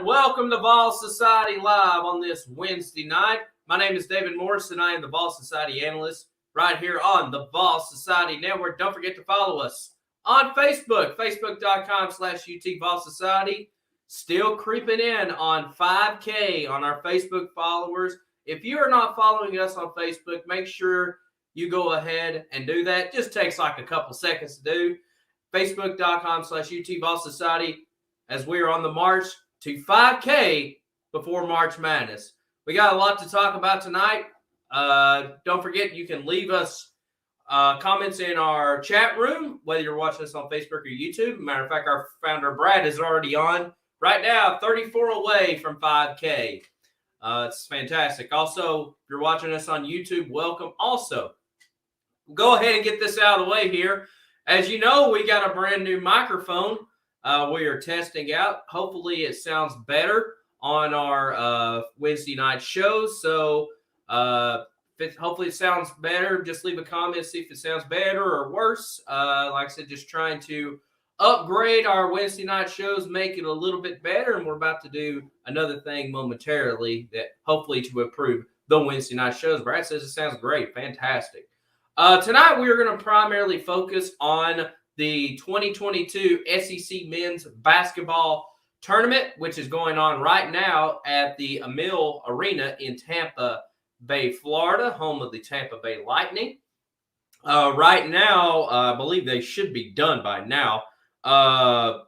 and welcome to Vols Society Live on this Wednesday night. My name is David Morrison. I am the Vols Society analyst right here on the Vols Society Network. Don't forget to follow us on Facebook, facebook.com/UT Vols Society. Still creeping in on 5K on our Facebook followers. If you are not following us on Facebook, make sure you go ahead and do that. It just takes like a couple seconds to do. Facebook.com/UT Vols Society, as we are on the march to 5K before March Madness. We got a lot to talk about tonight. Don't forget, you can leave us comments in our chat room, whether you're watching us on Facebook or YouTube. Matter of fact, our founder, Brad, is already on right now, 34 away from 5K. It's fantastic. Also, if you're watching us on YouTube, welcome. Also, go ahead and get this out of the way here. As you know, we got a brand new microphone we are testing out. Hopefully it sounds better on our Wednesday night shows. So hopefully it sounds better. Just leave a comment, see if it sounds better or worse. Like I said, just trying to upgrade our Wednesday night shows, make it a little bit better. And we're about to do another thing momentarily that hopefully to improve the Wednesday night shows. Brad says it sounds great. Fantastic. Tonight, we are going to primarily focus on the 2022 SEC Men's Basketball Tournament, which is going on right now at the Amil Arena in Tampa Bay, Florida, home of the Tampa Bay Lightning. Right now, I believe they should be done by now. Matter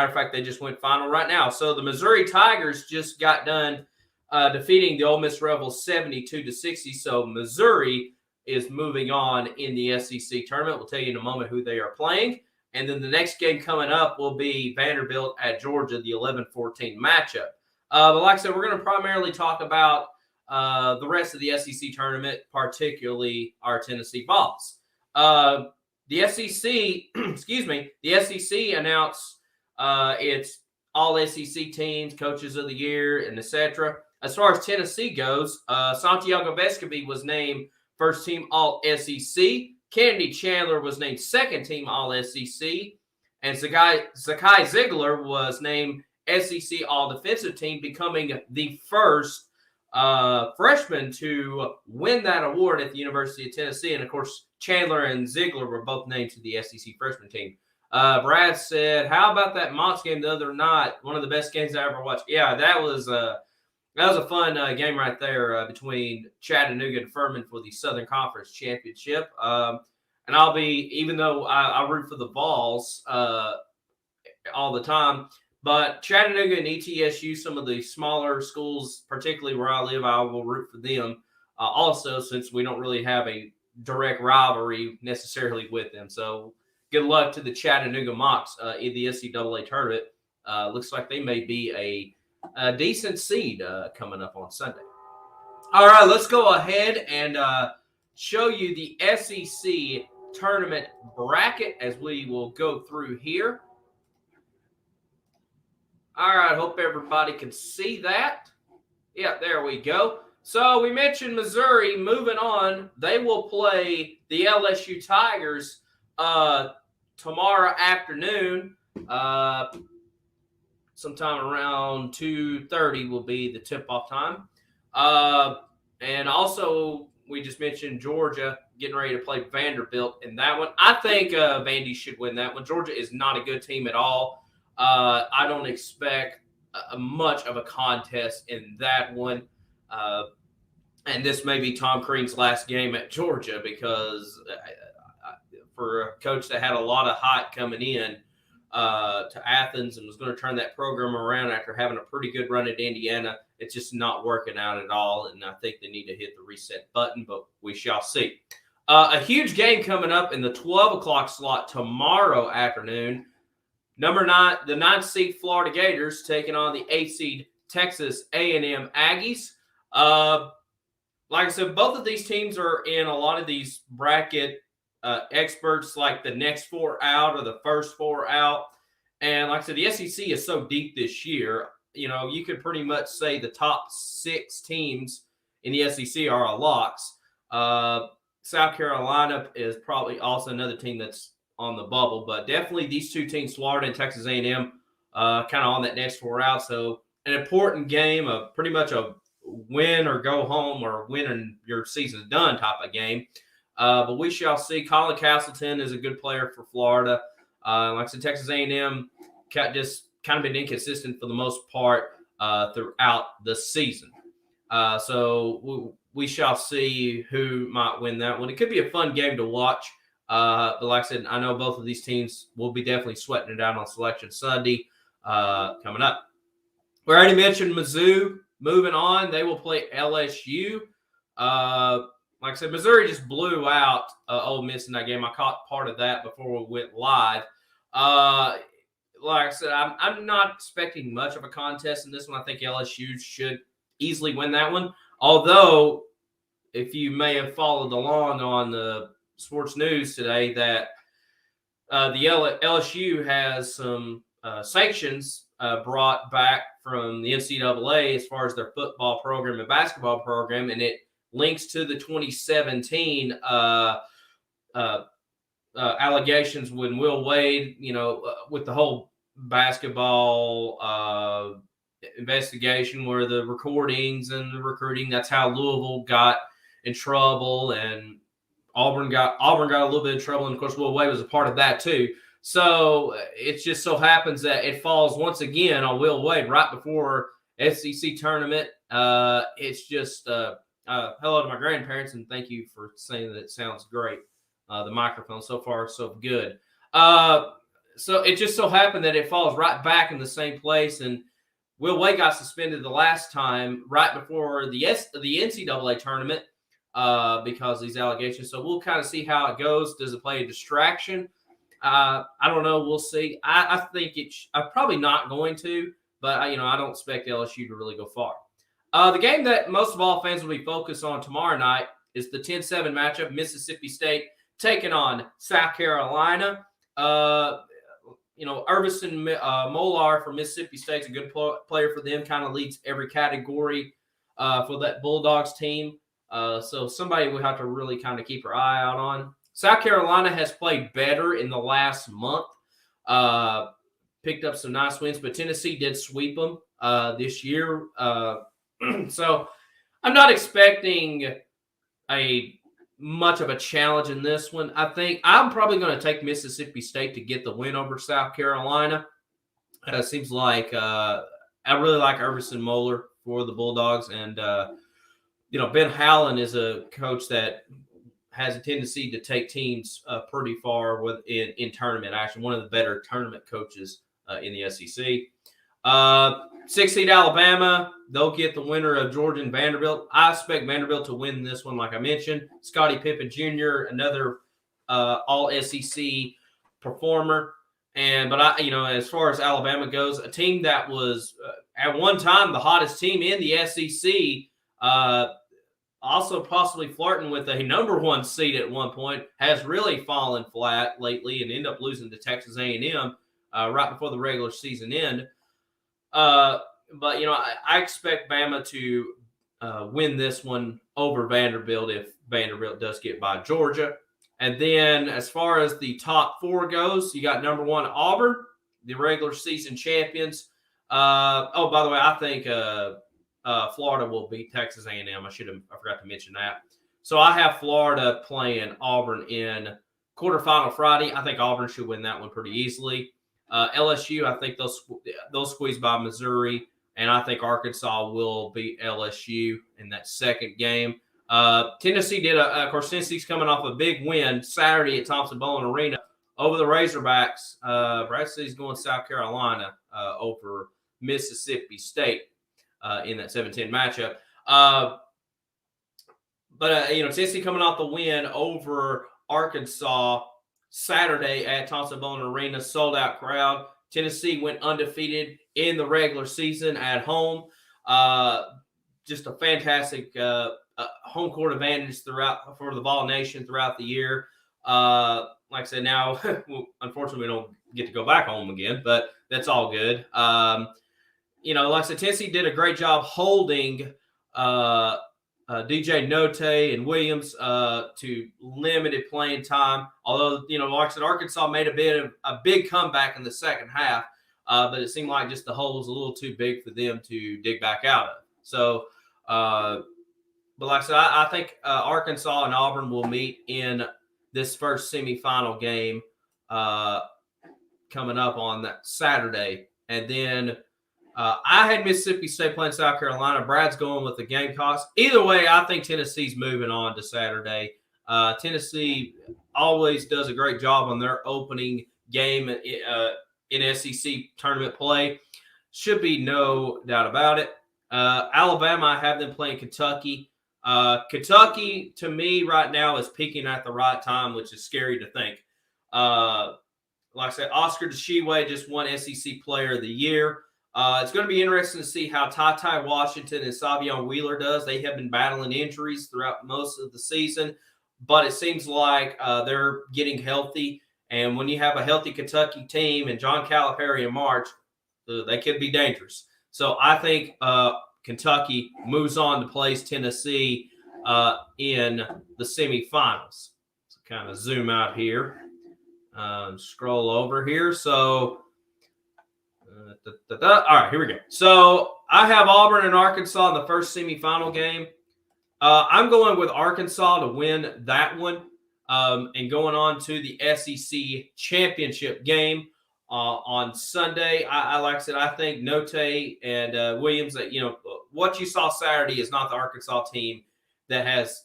of fact, they just went final right now. So the Missouri Tigers just got done defeating the Ole Miss Rebels 72-60. So Missouri is moving on in the SEC tournament. We'll tell you in a moment who they are playing. And then the next game coming up will be Vanderbilt at Georgia, the 11-14 matchup. But like I said, we're going to primarily talk about the rest of the SEC tournament, particularly our Tennessee Vols. The SEC, the SEC announced its all SEC teams, coaches of the year, and etc. As far as Tennessee goes, Santiago Vescovi was named first team All-SEC. Kennedy Chandler was named second team All-SEC. And Zakai Ziegler was named SEC All-Defensive Team, becoming the first freshman to win that award at the University of Tennessee. And, of course, Chandler and Ziegler were both named to the SEC freshman team. Brad said, how about that Mott's game the other night? One of the best games I ever watched. Yeah, that was a fun game right there between Chattanooga and Furman for the Southern Conference Championship. And I'll be, even though I root for the Vols all the time, but Chattanooga and ETSU, some of the smaller schools, particularly where I live, I will root for them also, since we don't really have a direct rivalry necessarily with them. So good luck to the Chattanooga Mocs in the NCAA tournament. Looks like they may be a decent seed coming up on Sunday. All right, let's go ahead and show you the SEC tournament bracket as we will go through here. All right, hope everybody can see that. Yeah, there we go. So we mentioned Missouri moving on. They will play the LSU Tigers tomorrow afternoon. Sometime around 2:30 will be the tip-off time. And also, we just mentioned Georgia getting ready to play Vanderbilt in that one. I think Vandy should win that one. Georgia is not a good team at all. I don't expect much of a contest in that one. And this may be Tom Crean's last game at Georgia, because for a coach that had a lot of hype coming in to Athens and was going to turn that program around after having a pretty good run at Indiana, it's just not working out at all. And I think they need to hit the reset button, but we shall see. A huge game coming up in the 12 o'clock slot tomorrow afternoon. Number 9, the 9th seed Florida Gators taking on the 8th seed Texas A&M Aggies. Like I said, both of these teams are in a lot of these bracket experts, like the next 4 out or the first 4 out. And like I said, the SEC is so deep this year, you know, you could pretty much say the top 6 teams in the SEC are a locks. South Carolina is probably also another team that's on the bubble, but definitely these 2 teams, Florida and Texas A&M, kind of on that next 4 out. So an important game, pretty much a win or go home or win and your season's done type of game. But we shall see. Colin Castleton is a good player for Florida. Like I said, Texas A&M just kind of been inconsistent for the most part throughout the season. So we shall see who might win that one. It could be a fun game to watch. But like I said, I know both of these teams will be definitely sweating it out on Selection Sunday coming up. We already mentioned Mizzou. Moving on, they will play LSU. Like I said, Missouri just blew out Ole Miss in that game. I caught part of that before we went live. Like I said, I'm not expecting much of a contest in this one. I think LSU should easily win that one. Although, if you may have followed along on the sports news today, that the LSU has some sanctions brought back from the NCAA as far as their football program and basketball program, and it links to the 2017 allegations when Will Wade, with the whole basketball investigation where the recordings and the recruiting, that's how Louisville got in trouble, and Auburn got a little bit in trouble, and of course Will Wade was a part of that too. So it just so happens that it falls once again on Will Wade right before SEC tournament. It's just hello to my grandparents, and thank you for saying that it sounds great. The microphone so far so good. So it just so happened that it falls right back in the same place, and Will Wade got suspended the last time right before the NCAA tournament because of these allegations. So we'll kind of see how it goes. Does it play a distraction? I don't know. We'll see. I think I'm probably not going to, but I don't expect LSU to really go far. The game that most of all fans will be focused on tomorrow night is the 10-7 matchup. Mississippi State taking on South Carolina. Irvison Molar for Mississippi State's a good player for them. Kind of leads every category for that Bulldogs team. So somebody we have to really kind of keep our eye out on. South Carolina has played better in the last month. Picked up some nice wins, but Tennessee did sweep them this year. So I'm not expecting much of a challenge in this one. I think I'm probably going to take Mississippi State to get the win over South Carolina. It seems like I really like Irvison Moeller for the Bulldogs. And, Ben Howland is a coach that has a tendency to take teams pretty far in tournament action. One of the better tournament coaches in the SEC. 6 seed Alabama, they'll get the winner of Georgia and Vanderbilt. I expect Vanderbilt to win this one, like I mentioned. Scottie Pippen Jr., another all-SEC performer. But as far as Alabama goes, a team that was at one time the hottest team in the SEC, also possibly flirting with a number one seed at one point, has really fallen flat lately and ended up losing to Texas A&M right before the regular season end. But I expect Bama to win this one over Vanderbilt if Vanderbilt does get by Georgia. And then as far as the top 4 goes, you got number 1 Auburn, the regular season champions. By the way, I think Florida will beat Texas A&M. I forgot to mention that. So I have Florida playing Auburn in quarterfinal Friday. I think Auburn should win that one pretty easily. LSU, I think they'll squeeze by Missouri, and I think Arkansas will beat LSU in that second game. Tennessee of course, Tennessee's coming off a big win Saturday at Thompson-Boling Arena over the Razorbacks. Brad City's going South Carolina over Mississippi State in that 7-10 matchup. Tennessee coming off the win over Arkansas Saturday at Thompson-Boling Arena, sold-out crowd. Tennessee went undefeated in the regular season at home. Just a fantastic home court advantage for the Vol Nation throughout the year. Like I said, now, unfortunately, we don't get to go back home again, but that's all good. Like I said, Tennessee did a great job holding DJ Note and Williams to limited playing time. Although, like I said, Arkansas made a big comeback in the second half. but it seemed like just the hole was a little too big for them to dig back out of. So, but like I said, I think Arkansas and Auburn will meet in this first semifinal game coming up on that Saturday. And then I had Mississippi State playing South Carolina. Brad's going with the Gamecocks. Either way, I think Tennessee's moving on to Saturday. Tennessee always does a great job on their opening game in SEC tournament play. Should be no doubt about it. Alabama, I have them playing Kentucky. Kentucky, to me, right now is peaking at the right time, which is scary to think. Like I said, Oscar DeShiway just won SEC Player of the Year. It's going to be interesting to see how Ty Washington and Savion Wheeler does. They have been battling injuries throughout most of the season, but it seems like they're getting healthy. And when you have a healthy Kentucky team and John Calipari in March, they could be dangerous. So I think Kentucky moves on to place Tennessee in the semifinals. So kind of zoom out here. Scroll over here. So, all right, here we go. So I have Auburn and Arkansas in the first semifinal game. I'm going with Arkansas to win that one and going on to the SEC championship game on Sunday. I like I said, I think Ncaa and Williams, that what you saw Saturday is not the Arkansas team that has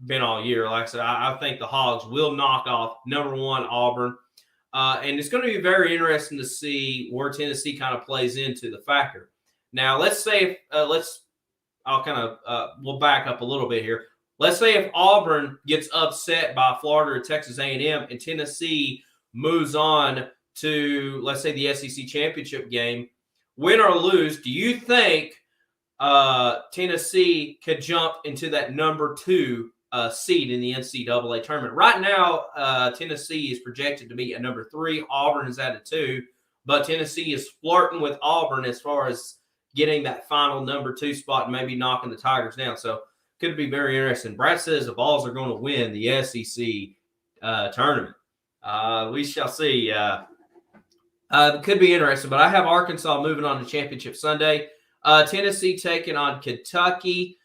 been all year. Like I said, I think the Hogs will knock off number 1 Auburn. And it's going to be very interesting to see where Tennessee kind of plays into the factor. Now, let's say, we'll back up a little bit here. Let's say if Auburn gets upset by Florida or Texas A&M and Tennessee moves on to, let's say, the SEC championship game, win or lose, do you think Tennessee could jump into that number 2 seed in the NCAA tournament? Right now, Tennessee is projected to be at number 3. Auburn is at a 2, but Tennessee is flirting with Auburn as far as getting that final number 2 spot and maybe knocking the Tigers down. So could be very interesting. Brad says the Vols are going to win the SEC tournament. We shall see. It could be interesting, but I have Arkansas moving on to championship Sunday. Tennessee taking on Kentucky.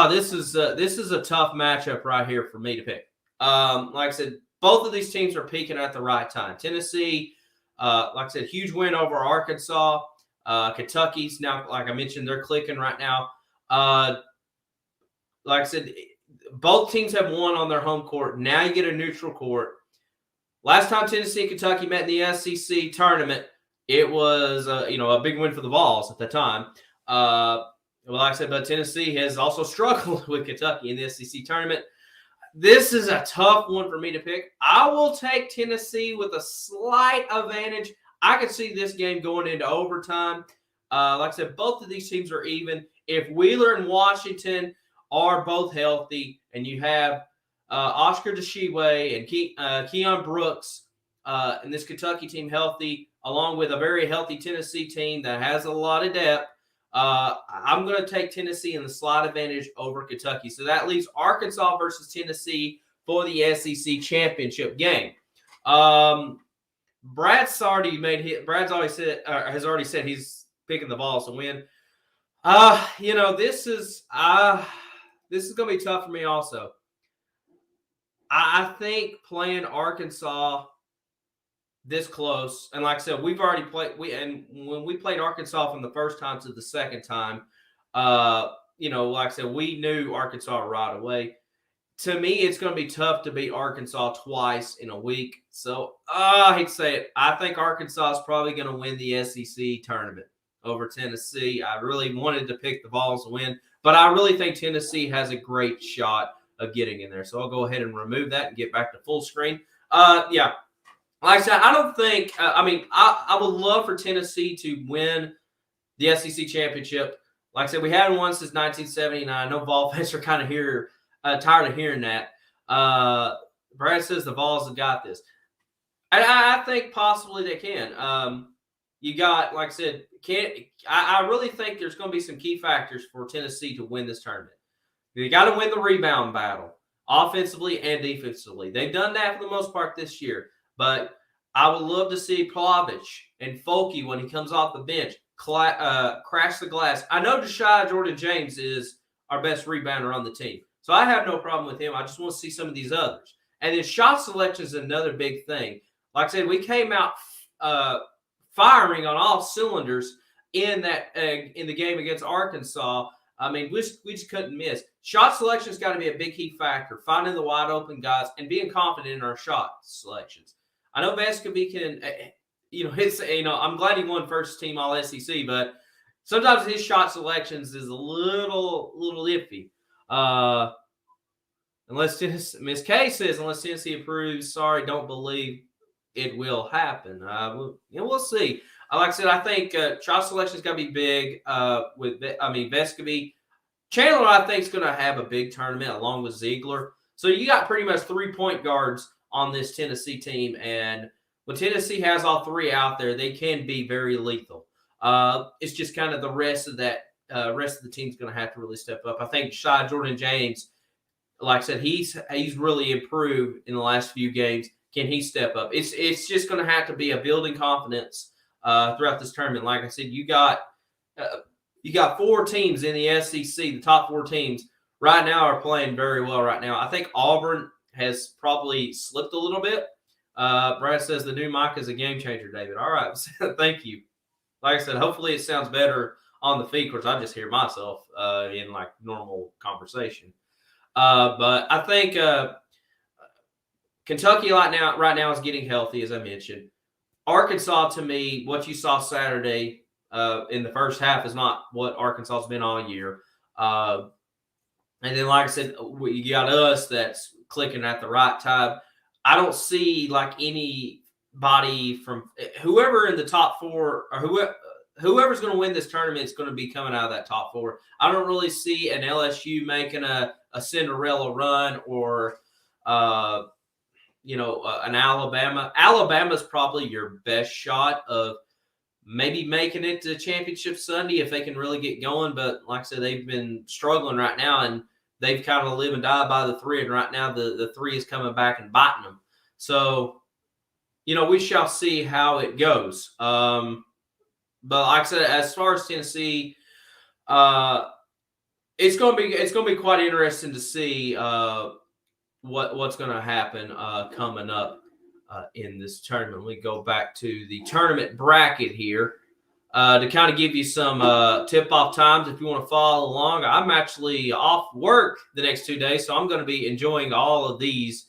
This is a tough matchup right here for me to pick. Like I said, both of these teams are peaking at the right time. Tennessee, like I said, huge win over Arkansas. Kentucky's now, like I mentioned, they're clicking right now. Like I said, both teams have won on their home court. Now you get a neutral court. Last time Tennessee and Kentucky met in the SEC tournament, it was a big win for the Vols at the time. Well, like I said, but Tennessee has also struggled with Kentucky in the SEC tournament. This is a tough one for me to pick. I will take Tennessee with a slight advantage. I could see this game going into overtime. Like I said, both of these teams are even. If Wheeler and Washington are both healthy and you have Oscar DeShiway and Keon Brooks and this Kentucky team healthy, along with a very healthy Tennessee team that has a lot of depth, I'm going to take Tennessee in the slight advantage over Kentucky. So that leaves Arkansas versus Tennessee for the SEC championship game. Brad's already said has already said he's picking the Vols to win. This is going to be tough for me also. I think playing Arkansas this close, and like I said, we've already played. When we played Arkansas from the first time to the second time, like I said, we knew Arkansas right away. To me, it's going to be tough to beat Arkansas twice in a week. So I hate to say it, I think Arkansas is probably going to win the SEC tournament over Tennessee. I really wanted to pick the Vols to win, but I really think Tennessee has a great shot of getting in there. So I'll go ahead and remove that and get back to full screen. Like I said, I don't think I would love for Tennessee to win the SEC championship. Like I said, we haven't won since 1979. I know Vol fans are kind of tired of hearing that. Brad says the Vols have got this. I think possibly they can. You got, like I said, I really think there's going to be some key factors for Tennessee to win this tournament. You got to win the rebound battle, offensively and defensively. They've done that for the most part this year. But I would love to see Plavich and Folky, when he comes off the bench, crash the glass. I know Deshaun Jordan-James is our best rebounder on the team, so I have no problem with him. I just want to see some of these others. And then shot selection is another big thing. Like I said, we came out firing on all cylinders in the game against Arkansas. I mean, we just couldn't miss. Shot selection has got to be a big key factor, finding the wide open guys and being confident in our shot selections. I know Vescovi can, I'm glad he won first team All SEC, but sometimes his shot selections is a little iffy. Unless Miss K says, unless Tennessee approves, sorry, don't believe it will happen. We'll see. Like I said, I think shot selection is going to be big. Vescovi. Chandler, I think, is going to have a big tournament along with Ziegler. So you got pretty much 3 point guards on this Tennessee team. And when Tennessee has all three out there, they can be very lethal. It's just kind of the rest of the team's going to have to really step up. I think Shai Jordan-James, like I said, he's really improved in the last few games. Can he step up? It's just going to have to be a building confidence throughout this tournament. Like I said, you got 4 teams in the SEC. The top 4 teams right now are playing very well right now. I think Auburn has probably slipped a little bit. Brad says the new mic is a game changer, David. All right. Thank you. Like I said, hopefully it sounds better on the feed, because I just hear myself in like normal conversation. But I think Kentucky right now is getting healthy, as I mentioned. Arkansas, to me, what you saw Saturday in the first half is not what Arkansas has been all year. And then, like I said, you got us that's clicking at the right time. I don't see like anybody from whoever in the top 4 or whoever's going to win this tournament is going to be coming out of that top 4. I don't really see an LSU making a Cinderella run or an Alabama. Alabama's probably your best shot of maybe making it to championship Sunday if they can really get going. But like I said, they've been struggling right now, and they've kind of live and die by the 3. And right now the 3 is coming back and biting them. So, we shall see how it goes. But like I said, as far as Tennessee, it's going to be quite interesting to see what's going to happen coming up in this tournament. We go back to the tournament bracket here to kind of give you some tip-off times if you want to follow along. I'm actually off work the next 2 days, so I'm going to be enjoying all of these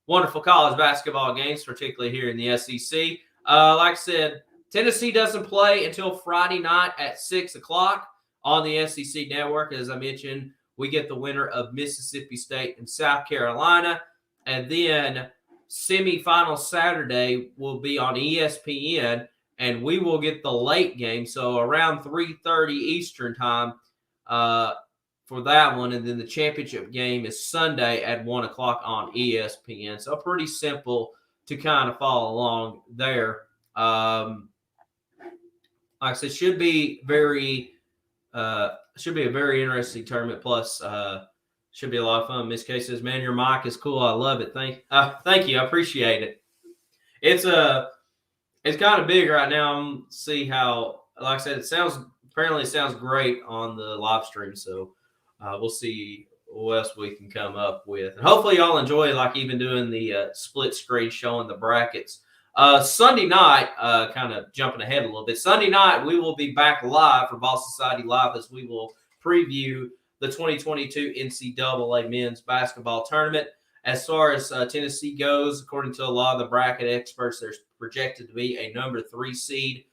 wonderful college basketball games, particularly here in the SEC. Like I said, Tennessee doesn't play until Friday night at 6 o'clock on the SEC network. As I mentioned, we get the winner of Mississippi State and South Carolina. And then semifinal Saturday will be on ESPN, and we will get the late game. So around 3:30 Eastern time for that one. And then the championship game is Sunday at 1 o'clock on ESPN. So pretty simple to kind of follow along there. Like I said, should be a very interesting tournament. Plus, should be a lot of fun. Miss K says, "Man, your mic is cool. I love it. Thank you. I appreciate it. It's kind of big right now. See how, like I said, it sounds great on the live stream. So we'll see what else we can come up with, and hopefully y'all enjoy like even doing the split screen showing the brackets. Sunday night, kind of jumping ahead a little bit. Sunday night, we will be back live for Vols Society Live as we will preview the 2022 NCAA men's basketball tournament. As far as Tennessee goes, according to a lot of the bracket experts, there's projected to be a number 3 seed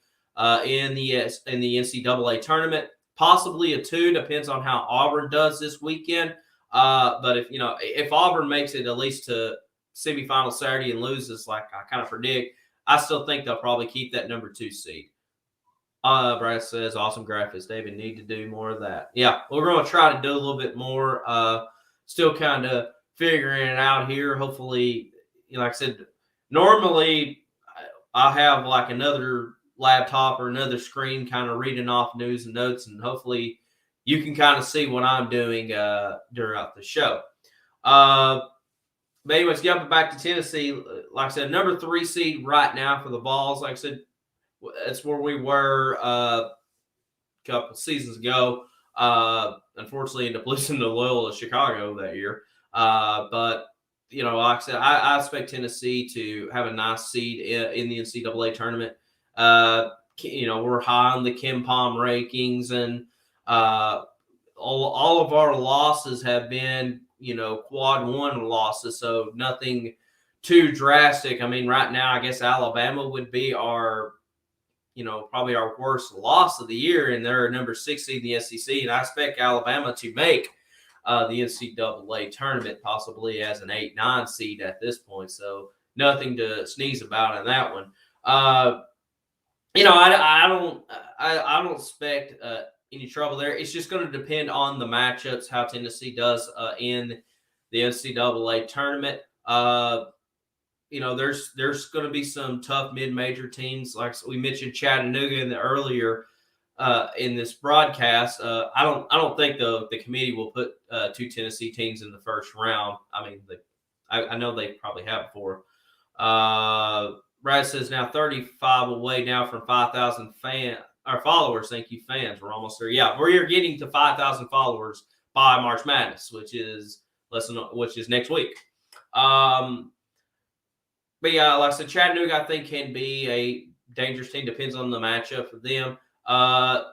in the NCAA tournament, possibly a 2, depends on how Auburn does this weekend. But if Auburn makes it at least to semifinal Saturday and loses, like I kind of predict, I still think they'll probably keep that number 2 seed. Brad says, awesome graphics, David. Need to do more of that. Yeah, we're going to try to do a little bit more. Still kind of figuring it out here. Hopefully, like I said, normally I have like another laptop or another screen kind of reading off news and notes, and hopefully you can kind of see what I'm doing throughout the show. But anyways, jumping back to Tennessee, like I said, number 3 seed right now for the Vols. Like I said, That's where we were a couple seasons ago. Unfortunately, ended up losing to Loyola Chicago that year. But like I said, I expect Tennessee to have a nice seed in the NCAA tournament. We're high on the Kim Palm rankings, and all of our losses have been, quad one losses, so nothing too drastic. I mean, right now, I guess Alabama would be our, probably our worst loss of the year, and they're number 6 seed in the SEC, and I expect Alabama to make the NCAA tournament, possibly as an 8-9 seed at this point. So nothing to sneeze about in that one. I don't expect any trouble there. It's just going to depend on the matchups, how Tennessee does in the NCAA tournament. There's going to be some tough mid-major teams, like we mentioned Chattanooga in the earlier in this broadcast. I don't think the committee will put 2 Tennessee teams in the first round. I mean, I know they probably have before. Brad says now 35 away now from 5,000 followers. Thank you, fans. We're almost there. Yeah, we're getting to 5,000 followers by March Madness, which is next week. But yeah, like I said, Chattanooga, I think, can be a dangerous team. Depends on the matchup for them.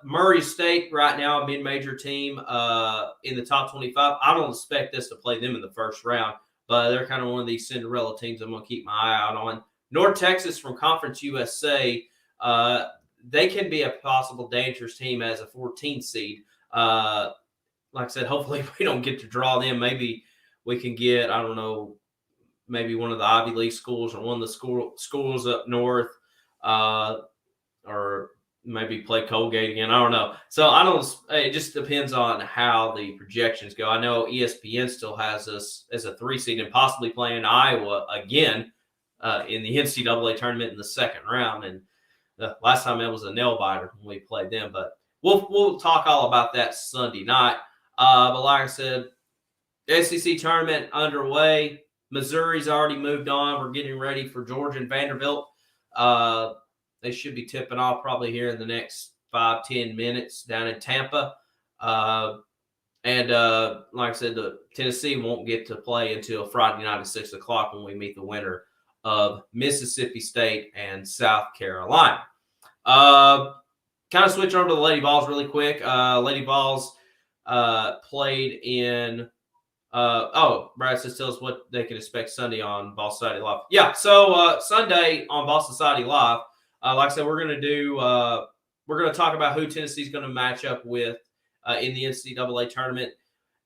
Murray State, right now, a mid-major team in the top 25. I don't expect us to play them in the first round, but they're kind of one of these Cinderella teams I'm going to keep my eye out on. North Texas from Conference USA, they can be a possible dangerous team as a 14 seed. Like I said, hopefully we don't get to draw them. Maybe we can get, I don't know, maybe one of the Ivy League schools or one of the schools up north, or maybe play Colgate again. I don't know. So it just depends on how the projections go. I know ESPN still has us as a 3 seed and possibly playing Iowa again in the NCAA tournament in the second round. And the last time it was a nail biter when we played them, but we'll talk all about that Sunday night. But like I said, SEC tournament underway. Missouri's already moved on. We're getting ready for Georgia and Vanderbilt. They should be tipping off probably here in the next 5-10 minutes down in Tampa. And like I said, the Tennessee won't get to play until Friday night at 6 o'clock when we meet the winner of Mississippi State and South Carolina. Kind of switch over to the Lady Vols really quick. Lady Vols played in Brad says tell us what they can expect Sunday on Vol Society Live. Yeah, so Sunday on Vol Society Live, like I said, we're going to talk about who Tennessee's going to match up with in the NCAA tournament.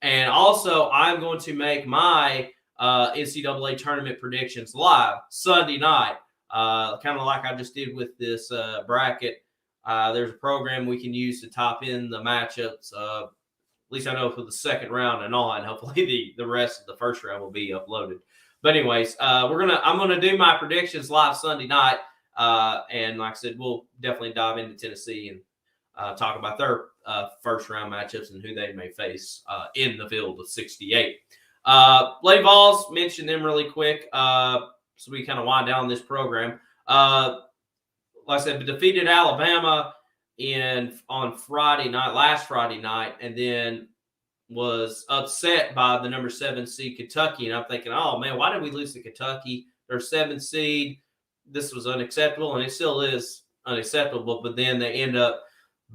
And also, I'm going to make my NCAA tournament predictions live Sunday night, kind of like I just did with this bracket. There's a program we can use to top in the matchups. At least I know for the second round and on. Hopefully the rest of the first round will be uploaded. But anyways, I'm gonna do my predictions live Sunday night. And like I said, we'll definitely dive into Tennessee and talk about their first round matchups and who they may face in the field of 68. Lady Vols, mention them really quick. So we kind of wind down this program. Like I said, defeated Alabama on last Friday night, and then was upset by the number 7 seed Kentucky. And I'm thinking, oh man, why did we lose to Kentucky? They're 7 seed. This was unacceptable, and it still is unacceptable. But then they end up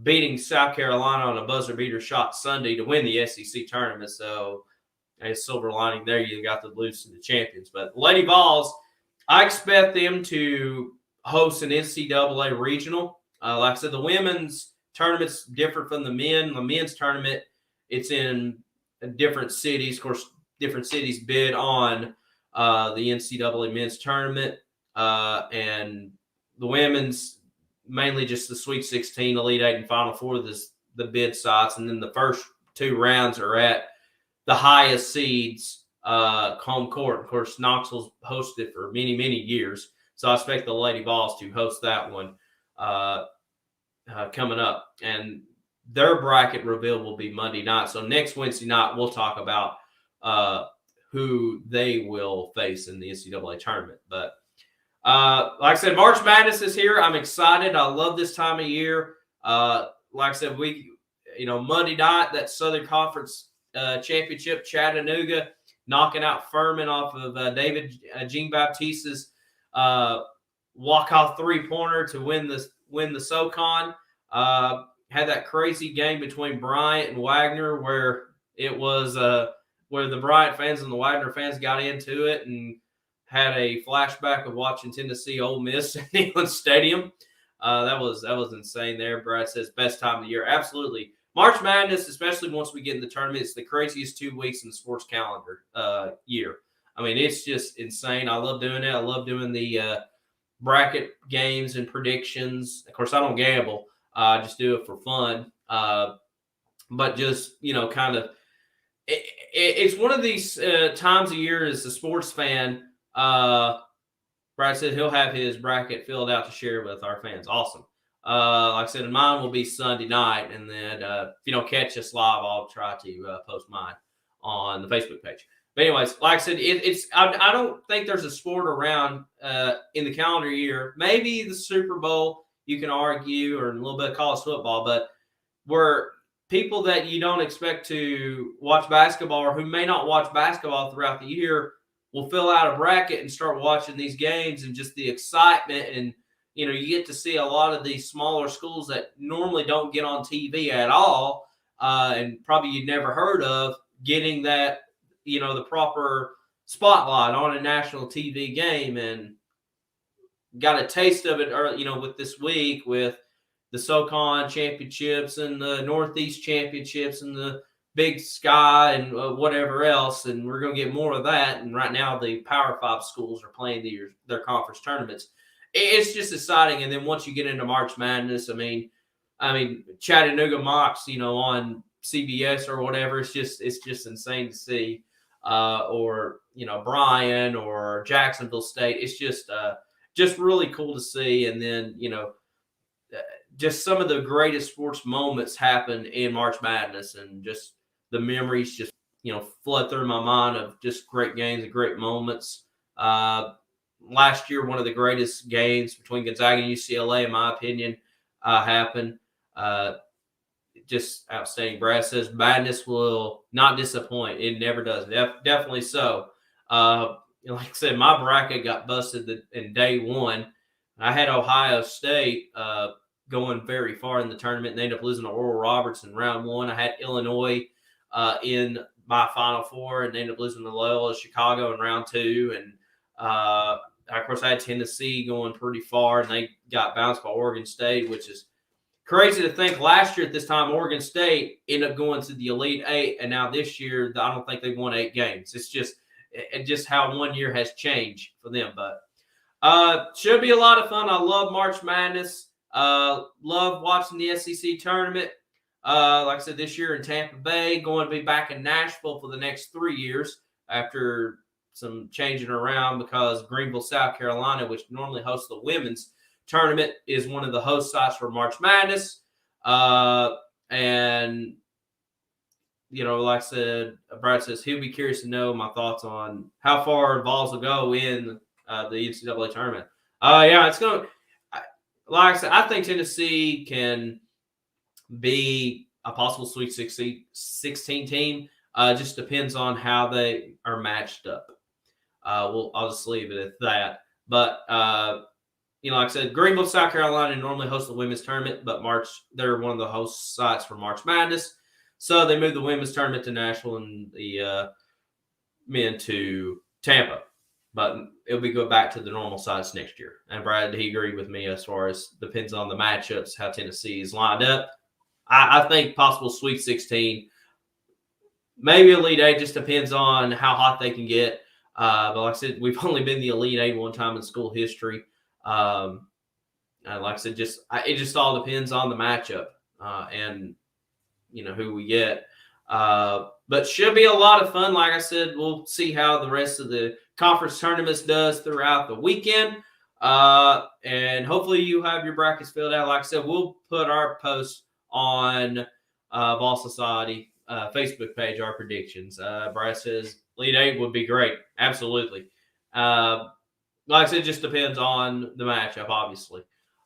beating South Carolina on a buzzer beater shot Sunday to win the SEC tournament. So a silver lining there, you got to lose to the champions. But Lady Vols, I expect them to host an NCAA regional. Like I said, the women's tournament's different from the men. The men's tournament, it's in different cities. Of course, different cities bid on the NCAA men's tournament. And the women's, mainly just the Sweet 16, Elite 8, and Final Four, the bid sites. And then the first 2 rounds are at the highest seeds home court. Of course, Knoxville's hosted for many, many years. So I expect the Lady Vols to host that one coming up. And their bracket reveal will be Monday night. So next Wednesday night, we'll talk about who they will face in the NCAA tournament. But Like I said, March Madness is here. I'm excited. I love this time of year. Like I said, Monday night, that Southern Conference Championship, Chattanooga, knocking out Furman off of David Jean-Baptiste's walk-off three-pointer to win the SoCon. Had that crazy game between Bryant and Wagner where it was where the Bryant fans and the Wagner fans got into it and had a flashback of watching Tennessee Ole Miss at Neyland Stadium. That was insane there. Brad says best time of the year. Absolutely. March Madness, especially once we get in the tournament, it's the craziest 2 weeks in the sports calendar year. I mean, it's just insane. I love doing it. I love doing the bracket games and predictions. Of course, I don't gamble. I just do it for fun. But just, kind of, it's one of these times of year as a sports fan. Brad said he'll have his bracket filled out to share with our fans. Awesome. Like I said, mine will be Sunday night, and then if you don't catch us live, I'll try to post mine on the Facebook page. But anyways, like I said, I don't think there's a sport around in the calendar year. Maybe the Super Bowl, you can argue, or a little bit of college football, but where people that you don't expect to watch basketball or who may not watch basketball throughout the year will fill out a bracket and start watching these games, and just the excitement. And, you get to see a lot of these smaller schools that normally don't get on TV at all, and probably you'd never heard of, getting that, the proper spotlight on a national TV game, and got a taste of it, with this week with the SoCon championships and the Northeast championships and the Big Sky and whatever else, and we're going to get more of that. And right now, the Power 5 schools are playing their conference tournaments. It's just exciting. And then once you get into March Madness, I mean, Chattanooga Mocs, on CBS or whatever, it's just insane to see. Or Bryan or Jacksonville State. It's just really cool to see. And then just some of the greatest sports moments happen in March Madness, and just the memories just, flood through my mind of just great games and great moments. Last year, one of the greatest games between Gonzaga and UCLA, in my opinion, happened. Just outstanding. Brad says Madness will not disappoint. It never does. Definitely so. Like I said, my bracket got busted in day one. I had Ohio State going very far in the tournament, and they ended up losing to Oral Roberts in round one. I had Illinois in my Final Four, and they ended up losing to Loyola Chicago in round two. And of course, I had Tennessee going pretty far, and they got bounced by Oregon State, which is crazy to think. Last year at this time, Oregon State ended up going to the Elite Eight, and now this year, I don't think they've won 8 games. It's just how 1 year has changed for them. But should be a lot of fun. I love March Madness. Love watching the SEC tournament. Like I said, this year in Tampa Bay, going to be back in Nashville for the next 3 years after some changing around, because Greenville, South Carolina, which normally hosts the women's tournament, is one of the host sites for March Madness. And, like I said, Brad says he'll be curious to know my thoughts on how far Vols will go in the NCAA tournament. Yeah, it's going to, like I said, I think Tennessee can be a possible Sweet 16 team. Just depends on how they are matched up. I'll just leave it at that. But, like I said, Greenville, South Carolina normally hosts the women's tournament, but they're one of the host sites for March Madness. So they moved the women's tournament to Nashville and the men to Tampa. But it'll be go back to the normal sites next year. And Brad, he agreed with me as far as depends on the matchups, how Tennessee is lined up. I think possible Sweet 16, maybe Elite Eight, just depends on how hot they can get. But like I said, we've only been the Elite Eight one time in school history. And like I said, it just all depends on the matchup and who we get. But should be a lot of fun. Like I said, we'll see how the rest of the conference tournaments does throughout the weekend. And hopefully you have your brackets filled out. Like I said, we'll put our posts on Vol Society Facebook page, our predictions. Brad says Elite Eight would be great. Absolutely. Like I said, it just depends on the matchup, obviously.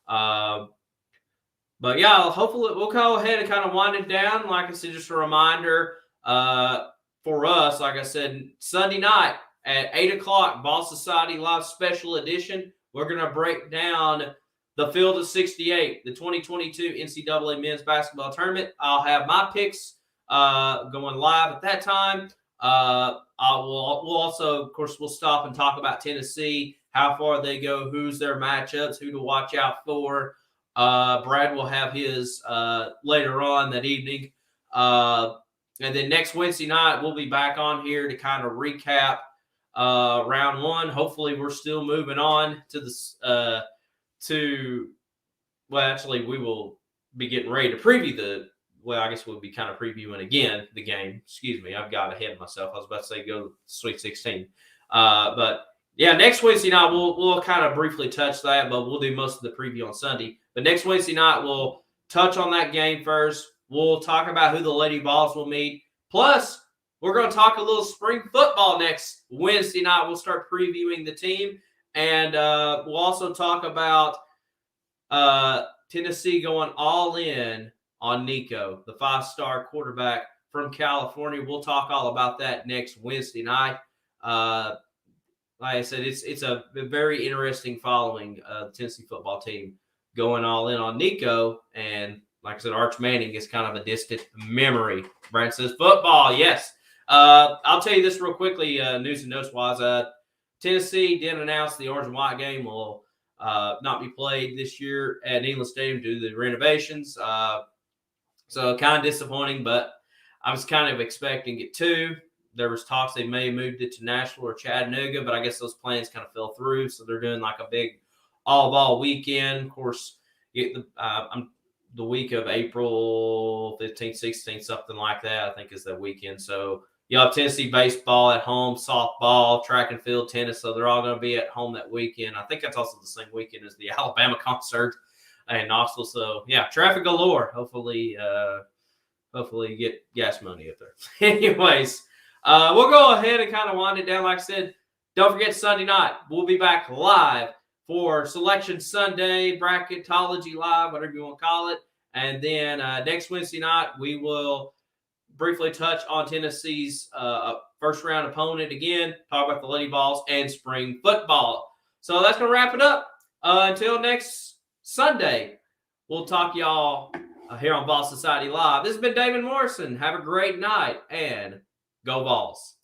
But yeah, hopefully we'll go ahead and kind of wind it down. Like I said, just a reminder for us, like I said, Sunday night at 8 o'clock, Ball Society Live Special Edition. We're going to break down the Field of 68, the 2022 NCAA Men's Basketball Tournament. I'll have my picks going live at that time. We'll also, of course, we'll stop and talk about Tennessee, how far they go, who's their matchups, who to watch out for. Brad will have his later on that evening. And then next Wednesday night, we'll be back on here to kind of recap round one. Hopefully, we're still moving on to this. Well, actually, we will be getting ready to preview the. Well, I guess we'll be kind of previewing again the game. Excuse me, I've got ahead of myself. I was about to say go to Sweet 16, but yeah, next Wednesday night we'll kind of briefly touch that, but we'll do most of the preview on Sunday. But next Wednesday night we'll touch on that game first. We'll talk about who the Lady Vols will meet. Plus, we're going to talk a little spring football next Wednesday night. We'll start previewing the team, and we'll also talk about Tennessee going all in on Ncaa, the 5-star quarterback from California. We'll talk all about that next Wednesday night. Like I said, it's a very interesting following the Tennessee football team going all in on Ncaa. And like I said, Arch Manning is kind of a distant memory. Brad says football, yes. I'll tell you this real quickly, news and notes wise. Tennessee didn't announce the orange and white game will not be played this year at Neyland Stadium due to the renovations. So kind of disappointing, but I was kind of expecting it too. There was talks they may have moved it to Nashville or Chattanooga, but I guess those plans kind of fell through. So they're doing like a big all-ball weekend. Of course, the week of April 15th, 16th, something like that, I think is the weekend. So you have Tennessee baseball at home, softball, track and field, tennis. So they're all going to be at home that weekend. I think that's also the same weekend as the Alabama concert in Knoxville. So yeah, traffic galore. Hopefully get gas money up there. Anyways, we'll go ahead and kind of wind it down. Like I said, don't forget Sunday night. We'll be back live for Selection Sunday, Bracketology Live, whatever you want to call it. And then next Wednesday night, we will briefly touch on Tennessee's first-round opponent again, talk about the Lady Vols and spring football. So that's going to wrap it up. Until next Sunday, we'll talk y'all here on Vols Society Live. This has been David Morrison. Have a great night, and go Vols.